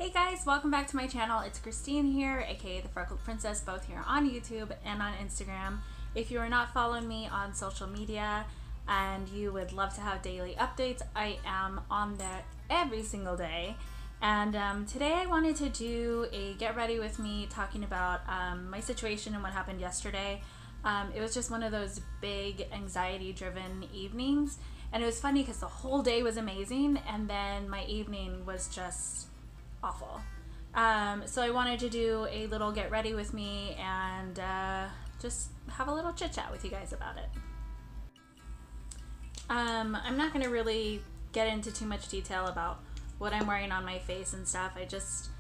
Hey guys, welcome back to my channel. It's Christine here, aka the Freckled Princess, both here on YouTube and on Instagram. If you are not following me on social media and you would love to have daily updates, I am on there every single day. And today I wanted to do a get ready with me talking about my situation and what happened yesterday. It was just one of those big anxiety driven evenings, and it was funny because the whole day was amazing and then my evening was just awful. So I wanted to do a little get ready with me and just have a little chit chat with you guys about it. I'm not going to really get into too much detail about what I'm wearing on my face and stuff. I just,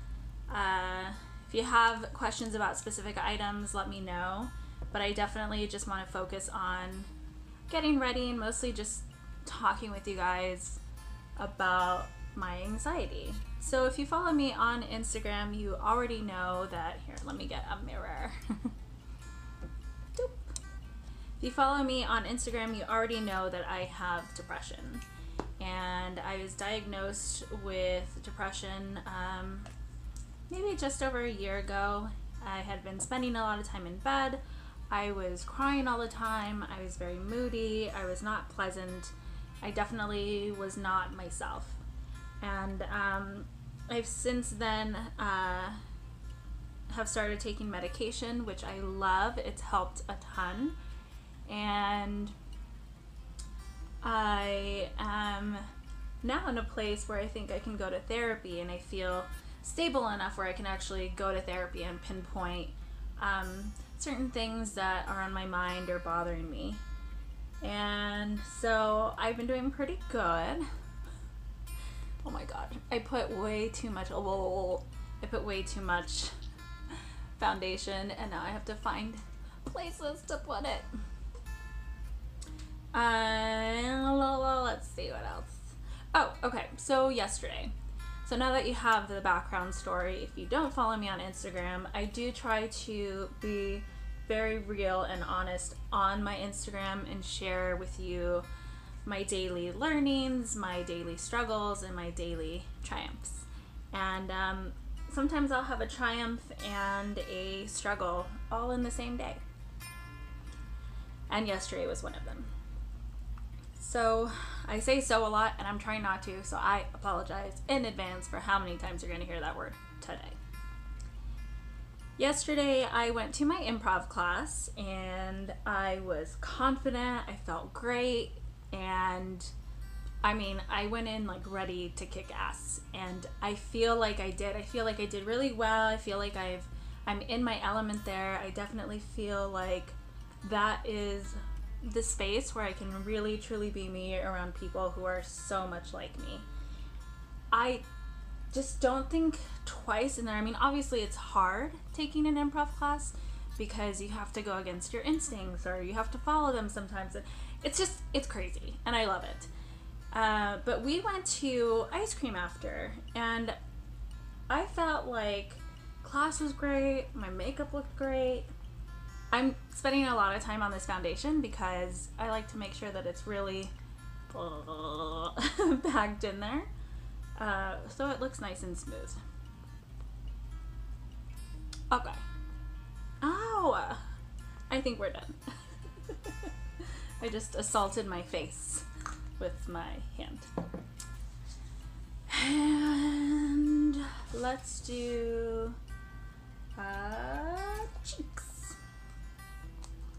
if you have questions about specific items, let me know. But I definitely just want to focus on getting ready and mostly just talking with you guys about my anxiety. So if you follow me on Instagram, you already know that, here, let me get a mirror. Doop. If you follow me on Instagram, you already know that I have depression. And I was diagnosed with depression maybe just over a year ago. I had been spending a lot of time in bed. I was crying all the time. I was very moody. I was not pleasant. I definitely was not myself. And I've since then have started taking medication, which I love. It's helped a ton. And I am now in a place where I think I can go to therapy, and I feel stable enough where I can actually go to therapy and pinpoint certain things that are on my mind or bothering me. And so I've been doing pretty good. Oh my god, I put way too much foundation, and now I have to find places to put it. Let's see what else. Oh, okay, so yesterday. So now that you have the background story, if you don't follow me on Instagram, I do try to be very real and honest on my Instagram and share with you my daily learnings, my daily struggles, and my daily triumphs. And sometimes I'll have a triumph and a struggle all in the same day. And yesterday was one of them. So I say so a lot, and I'm trying not to, so I apologize in advance for how many times you're going to hear that word today. Yesterday I went to my improv class and I was confident. I felt great. And I mean, I went in like ready to kick ass, and I feel like I did. I feel like I did really well. I feel like I'm in my element there. I definitely feel like that is the space where I can really truly be me around people who are so much like me. I just don't think twice in there. I mean, obviously it's hard taking an improv class because you have to go against your instincts, or you have to follow them sometimes. It's crazy, and I love it. But we went to ice cream after, and I felt like class was great. My makeup looked great. I'm spending a lot of time on this foundation because I like to make sure that it's really packed in there, so it looks nice and smooth. Okay. Ow! I think we're done. I just assaulted my face with my hand. And let's do cheeks.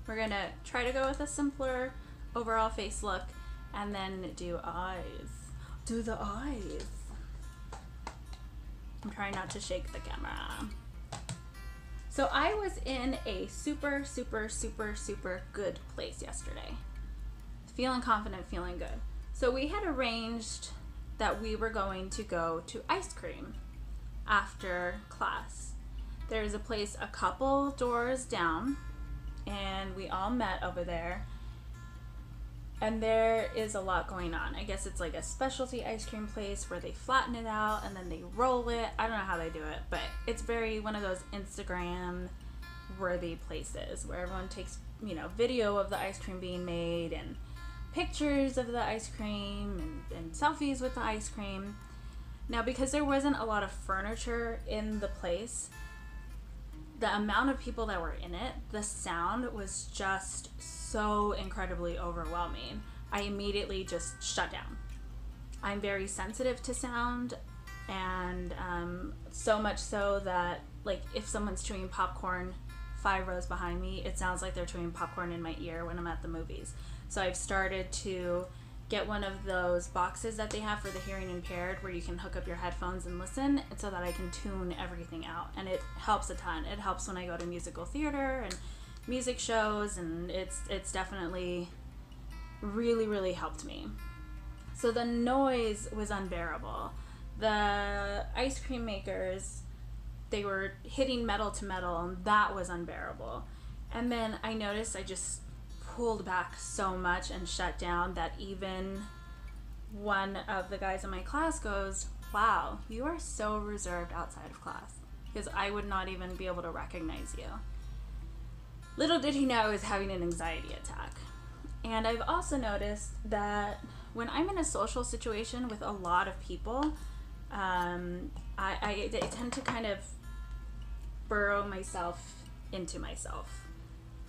We're gonna try to go with a simpler overall face look and then do eyes. Do the eyes. I'm trying not to shake the camera. So I was in a super good place yesterday. Feeling confident, feeling good. So we had arranged that we were going to go to ice cream after class. There's a place a couple doors down, and we all met over there. And there is a lot going on. I guess it's like a specialty ice cream place where they flatten it out and then they roll it. I don't know how they do it, but it's very one of those Instagram worthy places where everyone takes, you know, video of the ice cream being made and pictures of the ice cream and selfies with the ice cream. Now, because there wasn't a lot of furniture in the place, the amount of people that were in it, the sound was just so incredibly overwhelming. I immediately just shut down. I'm very sensitive to sound, and so much so that, like, if someone's chewing popcorn 5 rows behind me, it sounds like they're chewing popcorn in my ear when I'm at the movies. So I've started to get one of those boxes that they have for the hearing impaired where you can hook up your headphones and listen, so that I can tune everything out. And it helps a ton. It helps when I go to musical theater and music shows, and it's definitely really, really helped me. So the noise was unbearable. The ice cream makers, they were hitting metal to metal, and that was unbearable. And then I noticed I just pulled back so much and shut down that even one of the guys in my class goes, "Wow, you are so reserved outside of class," because I would not even be able to recognize you. Little did he know I was having an anxiety attack. And I've also noticed that when I'm in a social situation with a lot of people, I tend to kind of burrow myself into myself.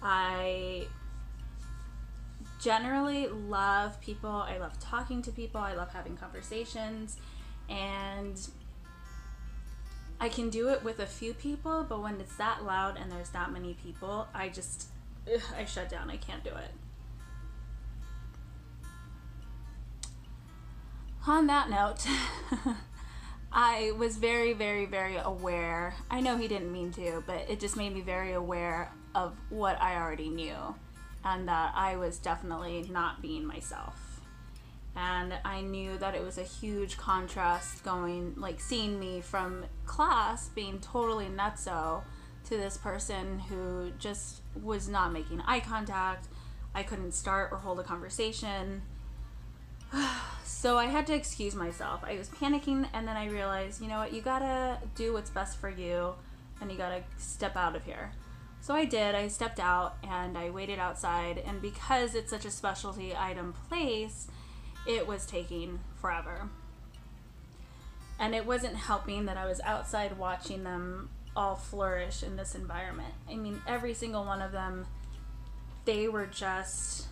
I generally love people. I love talking to people. I love having conversations. And I can do it with a few people, but when it's that loud and there's that many people, I shut down. I can't do it. On that note, I was very, very, very aware. I know he didn't mean to, but it just made me very aware of what I already knew, and that I was definitely not being myself. And I knew that it was a huge contrast seeing me from class being totally nutso to this person who just was not making eye contact. I couldn't start or hold a conversation. So I had to excuse myself. I was panicking, and then I realized, you know what, you gotta do what's best for you, and you gotta step out of here. So I did. I stepped out, and I waited outside, and because it's such a specialty item place, it was taking forever. And it wasn't helping that I was outside watching them all flourish in this environment. I mean, every single one of them, they were just...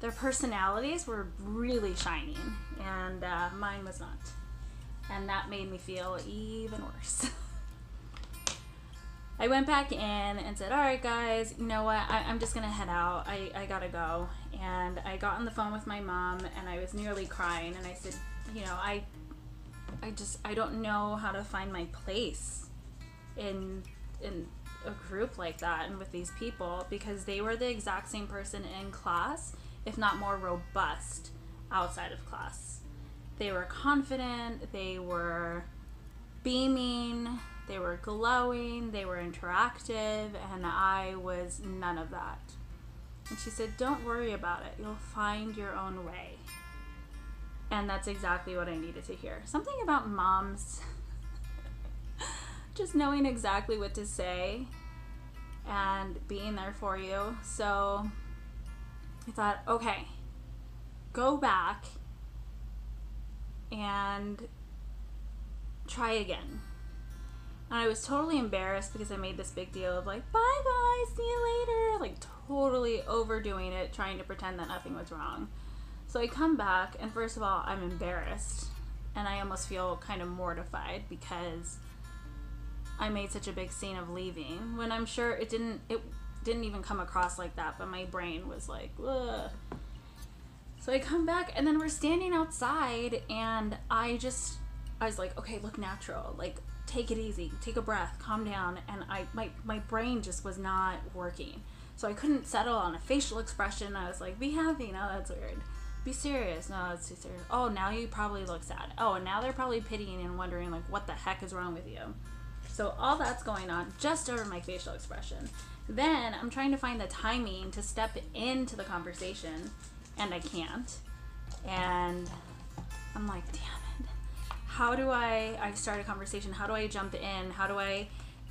their personalities were really shining, and mine was not. And that made me feel even worse. I went back in and said, all right, guys, you know what? I'm just going to head out. I got to go. And I got on the phone with my mom, and I was nearly crying. And I said, you know, I don't know how to find my place in a group like that and with these people, because they were the exact same person in class, if not more robust outside of class. They were confident, they were beaming, they were glowing, they were interactive, and I was none of that. And she said, don't worry about it, you'll find your own way. And that's exactly what I needed to hear. Something about moms just knowing exactly what to say and being there for you. So I thought, okay, go back and try again. And I was totally embarrassed because I made this big deal of like, bye guys, see you later, like totally overdoing it, trying to pretend that nothing was wrong. So I come back, and first of all, I'm embarrassed, and I almost feel kind of mortified because I made such a big scene of leaving, when I'm sure it didn't even come across like that, but my brain was like, ugh. So I come back, and then we're standing outside, and I was like, okay, look natural, like take it easy, take a breath, calm down. And my brain just was not working, so I couldn't settle on a facial expression. I was like, be happy, no, that's weird. Be serious, no, that's too serious. Oh, now you probably look sad. Oh, and now they're probably pitying and wondering like, what the heck is wrong with you? So all that's going on just over my facial expression. Then I'm trying to find the timing to step into the conversation, and I can't. And I'm like, damn it. How do I start a conversation? How do I jump in?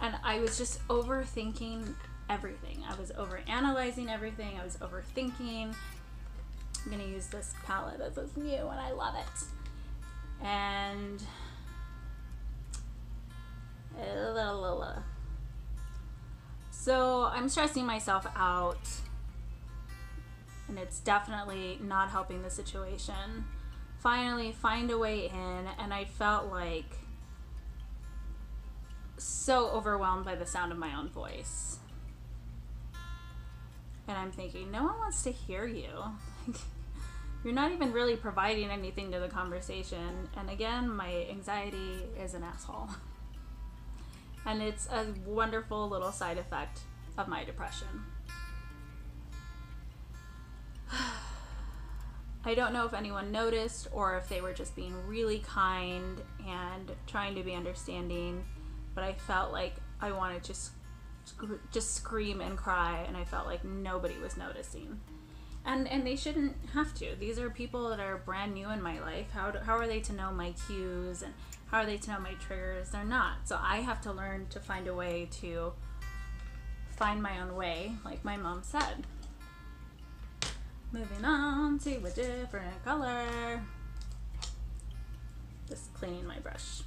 And I was just overthinking everything. I was overanalyzing everything. I was overthinking. I'm gonna use this palette. This is new and I love it. And So I'm stressing myself out, and it's definitely not helping the situation. Finally, find a way in, and I felt like so overwhelmed by the sound of my own voice. And I'm thinking, no one wants to hear you. You're not even really providing anything to the conversation. And again, my anxiety is an asshole. And it's a wonderful little side effect of my depression. I don't know if anyone noticed or if they were just being really kind and trying to be understanding, but I felt like I wanted to just scream and cry, and I felt like nobody was noticing. And they shouldn't have to. These are people that are brand new in my life. How are they to know my cues, and how are they to know my triggers? They're not. So I have to learn to find a way to find my own way, like my mom said. Moving on to a different color. Just cleaning my brush.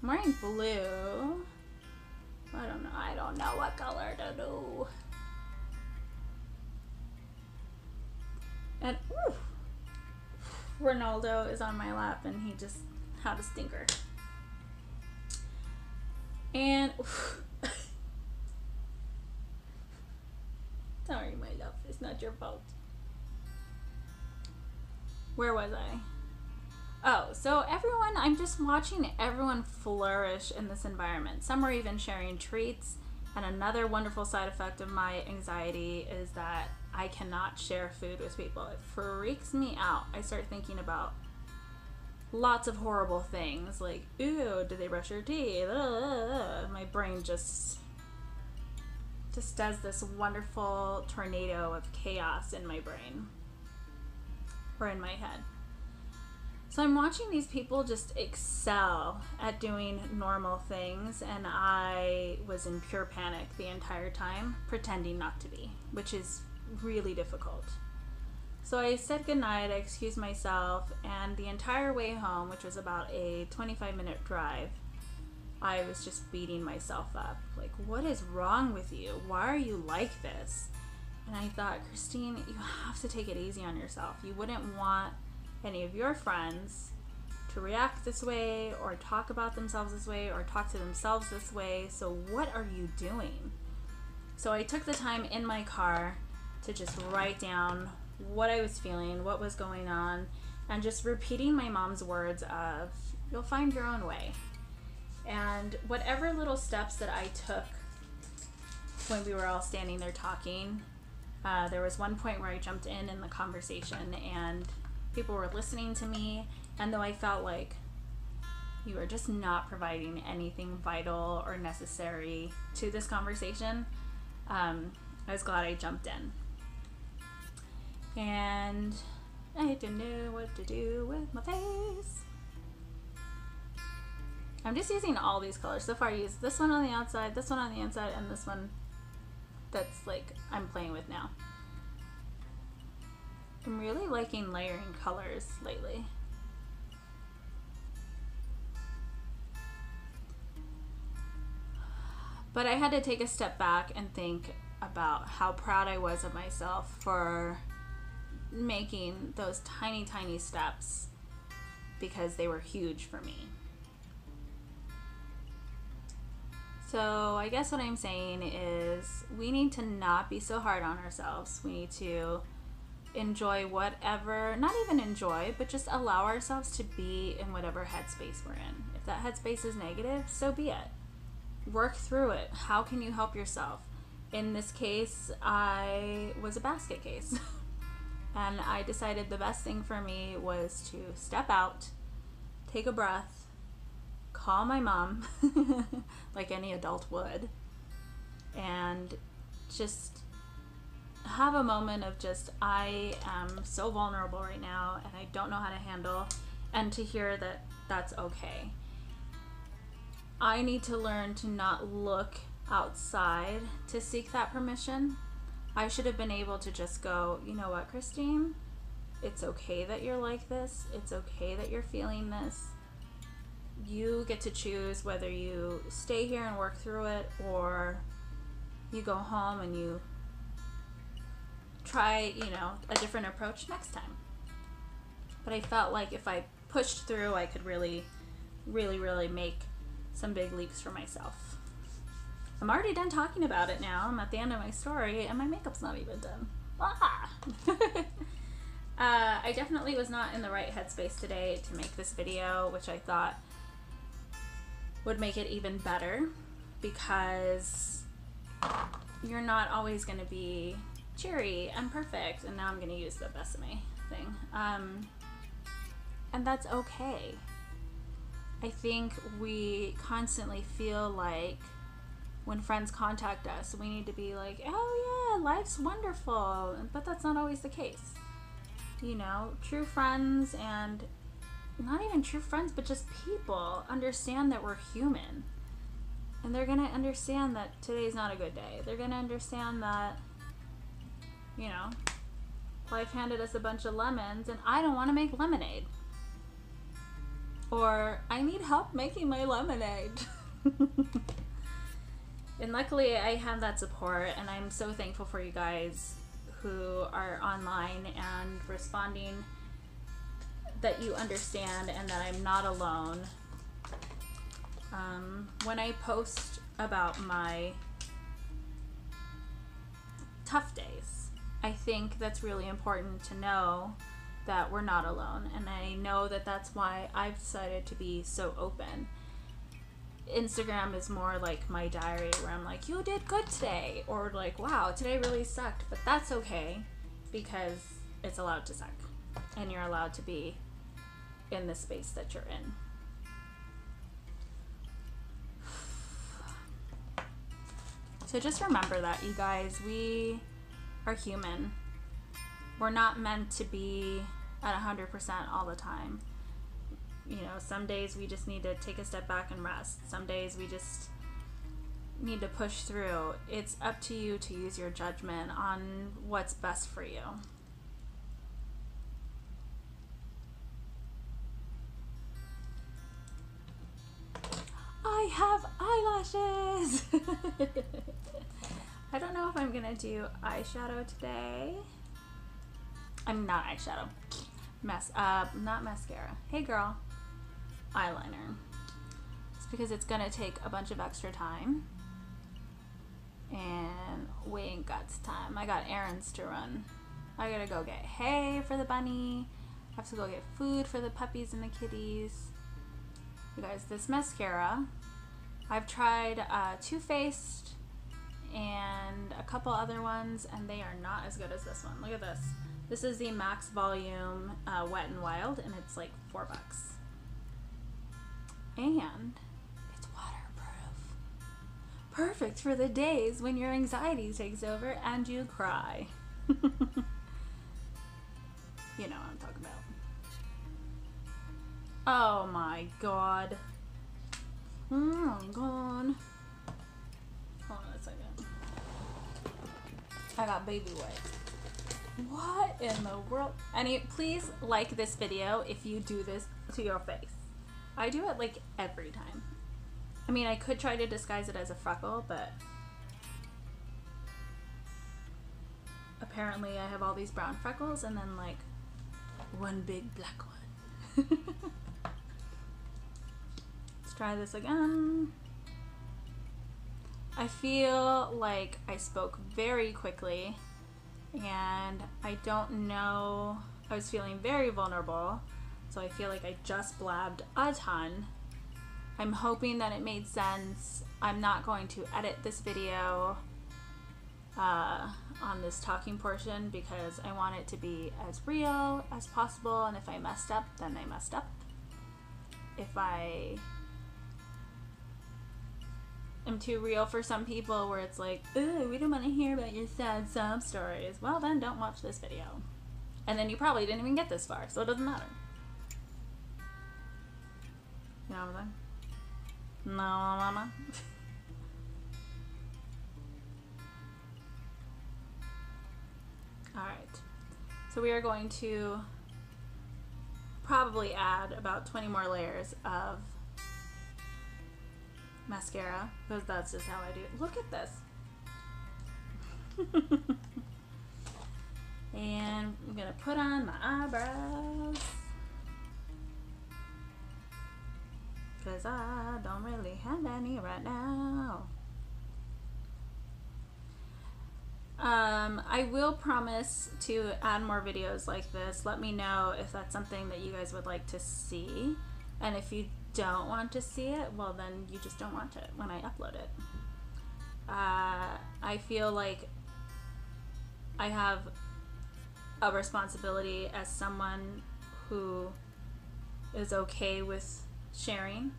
I'm wearing blue. I don't know what color to do. And ooh, Ronaldo is on my lap and he just had a stinker. And sorry, my love, it's not your fault. Where was I? Oh, so I'm just watching everyone flourish in this environment. Some are even sharing treats. And another wonderful side effect of my anxiety is that I cannot share food with people. It freaks me out. I start thinking about lots of horrible things like, ooh, did they brush your teeth? My brain just does this wonderful tornado of chaos in my brain or in my head. So I'm watching these people just excel at doing normal things, and I was in pure panic the entire time, pretending not to be, which is really difficult. So I said goodnight, I excused myself, and the entire way home, which was about a 25-minute drive, I was just beating myself up. Like, what is wrong with you? Why are you like this? And I thought, Christine, you have to take it easy on yourself. You wouldn't want any of your friends to react this way or talk about themselves this way or talk to themselves this way. So what are you doing? So I took the time in my car to just write down what I was feeling, what was going on, and just repeating my mom's words of, you'll find your own way. And whatever little steps that I took when we were all standing there talking, there was one point where I jumped in the conversation and people were listening to me, and though I felt like you were just not providing anything vital or necessary to this conversation, I was glad I jumped in. And I didn't know what to do with my face. I'm just using all these colors. So far I used this one on the outside, this one on the inside, and this one that's like I'm playing with now. I'm really liking layering colors lately. But I had to take a step back and think about how proud I was of myself for making those tiny, tiny steps, because they were huge for me. So I guess what I'm saying is we need to not be so hard on ourselves. We need to enjoy whatever, not even enjoy, but just allow ourselves to be in whatever headspace we're in. If that headspace is negative, so be it. Work through it. How can you help yourself? In this case, I was a basket case. And I decided the best thing for me was to step out, take a breath, call my mom, like any adult would, and just have a moment of just, I am so vulnerable right now and I don't know how to handle, and to hear that that's okay. I need to learn to not look outside to seek that permission. I should have been able to just go, you know what, Christine? It's okay that you're like this. It's okay that you're feeling this. you get to choose whether you stay here and work through it, or you go home and you try, you know, a different approach next time. But I felt like if I pushed through, I could really, really, really make some big leaps for myself. I'm already done talking about it now. I'm at the end of my story and my makeup's not even done. Ah! I definitely was not in the right headspace today to make this video, which I thought would make it even better, because you're not always going to be cheery and perfect, and now I'm going to use the Besame thing. And that's okay. I think we constantly feel like when friends contact us, we need to be like, oh yeah, life's wonderful, but that's not always the case. You know, true friends, and not even true friends, but just people, understand that we're human. And they're gonna understand that today's not a good day. They're gonna understand that, you know, life handed us a bunch of lemons and I don't want to make lemonade. Or I need help making my lemonade. And luckily I have that support, and I'm so thankful for you guys who are online and responding, that you understand and that I'm not alone. When I post about my tough days, I think that's really important to know that we're not alone, and I know that that's why I've decided to be so open. Instagram is more like my diary, where I'm like, you did good today, or like, wow, today really sucked, but that's okay, because it's allowed to suck, and you're allowed to be in the space that you're in. So just remember that, you guys, we are human. We're not meant to be at 100% all the time. You know, some days we just need to take a step back and rest. Some days we just need to push through. It's up to you to use your judgment on what's best for you. I have eyelashes! I don't know if I'm gonna do eyeshadow today. I'm not eyeshadow. Not mascara. Hey girl. Eyeliner. It's because it's gonna take a bunch of extra time, and we ain't got time. I got errands to run. I gotta go get hay for the bunny. I have to go get food for the puppies and the kitties. You guys, this mascara, I've tried Too Faced and a couple other ones, and they are not as good as this one. Look at this. This is the Max Volume Wet n Wild, and it's like $4. And it's waterproof. Perfect for the days when your anxiety takes over and you cry. You know what I'm talking about. Oh my god. Oh my god. Hold on a second. I got baby wipes. What in the world? Please like this video if you do this to your face. I do it like every time. I mean, I could try to disguise it as a freckle, but apparently I have all these brown freckles and then like one big black one. Let's try this again. I feel like I spoke very quickly, and I don't know, I was feeling very vulnerable, so I feel like I just blabbed a ton. I'm hoping that it made sense. I'm not going to edit this video on this talking portion because I want it to be as real as possible, and if I messed up, then I messed up. If I am too real for some people where it's like, ooh, we don't want to hear about your sad sob stories, well then don't watch this video. And then you probably didn't even get this far, so it doesn't matter. You know what I'm saying? No, mama. Alright, so we are going to probably add about 20 more layers of mascara because that's just how I do it. Look at this. And I'm gonna put on my eyebrows because I don't really have any right now. I will promise to add more videos like this. Let me know if that's something that you guys would like to see. And if you don't want to see it, well then you just don't want it when I upload it. I feel like I have a responsibility as someone who is okay with sharing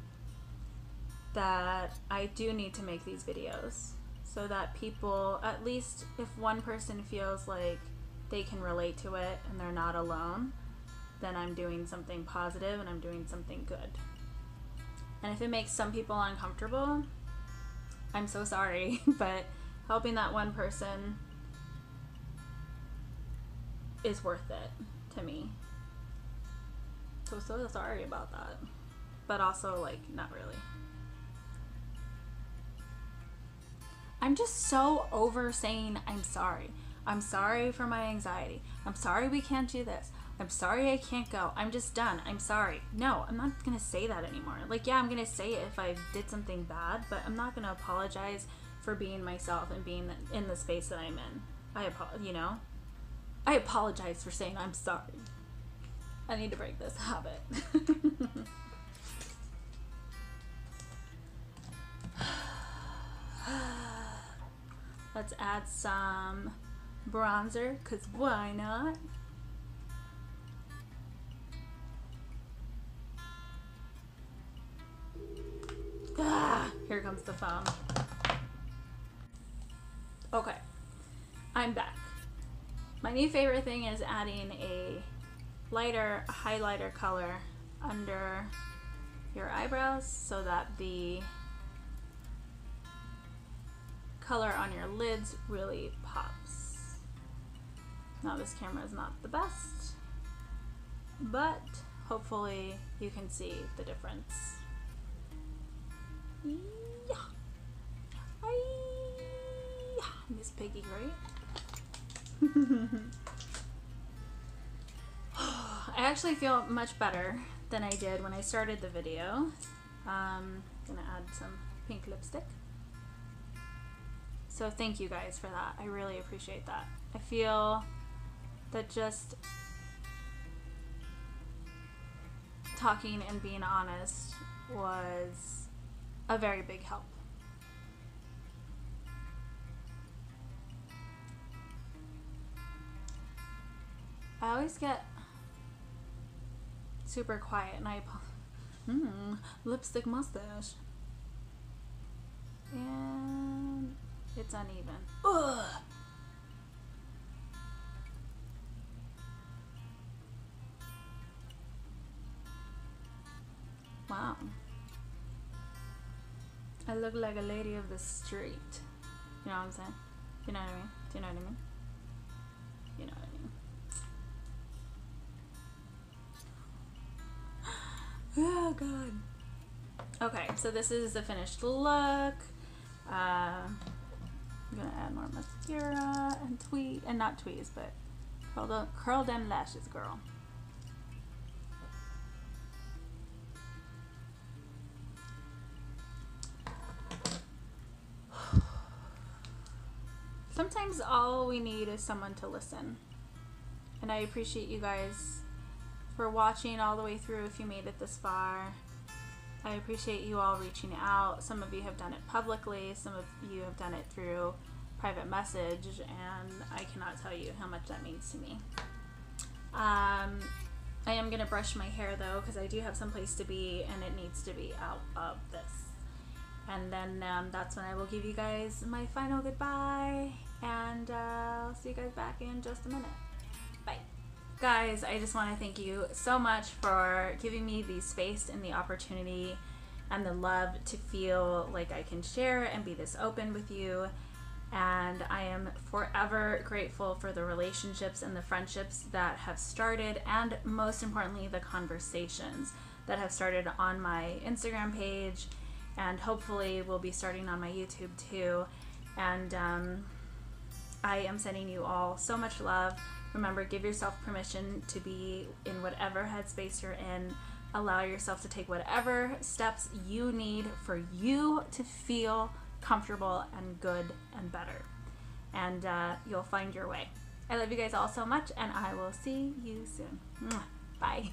that I do need to make these videos so that people, at least if one person feels like they can relate to it and they're not alone, then I'm doing something positive and I'm doing something good. And if it makes some people uncomfortable, I'm so sorry, but helping that one person is worth it to me. So sorry about that. But also, like, not really. I'm just so over saying I'm sorry. I'm sorry for my anxiety. I'm sorry we can't do this. I'm sorry I can't go. I'm just done. I'm sorry. No, I'm not gonna say that anymore. Like, yeah, I'm gonna say it if I did something bad, but I'm not gonna apologize for being myself and being in the space that I'm in. I apologize for saying I'm sorry. I need to break this habit. Let's add some bronzer, because why not? Ah, here comes the foam. Okay, I'm back. My new favorite thing is adding a lighter highlighter color under your eyebrows so that the color on your lids really pops. Now this camera is not the best, but hopefully you can see the difference. Yeah. Miss Piggy, right? I actually feel much better than I did when I started the video. Gonna add some pink lipstick. So thank you guys for that. I really appreciate that. I feel that just talking and being honest was a very big help. I always get super quiet and I lipstick mustache. And it's uneven. Ugh. Wow. I look like a lady of the street. You know what I'm saying? You know what I mean? Do you know what I mean? You know what I mean? Oh god. Okay, so this is the finished look. I'm gonna add more mascara and not tweeze, but curl them lashes, girl. Sometimes all we need is someone to listen. And I appreciate you guys for watching all the way through if you made it this far. I appreciate you all reaching out. Some of you have done it publicly, some of you have done it through private message, and I cannot tell you how much that means to me. I am going to brush my hair though, because I do have some place to be and it needs to be out of this. And then that's when I will give you guys my final goodbye, and I'll see you guys back in just a minute. Bye. Guys, I just want to thank you so much for giving me the space and the opportunity and the love to feel like I can share and be this open with you. And I am forever grateful for the relationships and the friendships that have started, and most importantly, the conversations that have started on my Instagram page and hopefully we'll be starting on my YouTube too. And I am sending you all so much love. Remember, give yourself permission to be in whatever headspace you're in. Allow yourself to take whatever steps you need for you to feel comfortable and good and better. And you'll find your way. I love you guys all so much, and I will see you soon. Bye.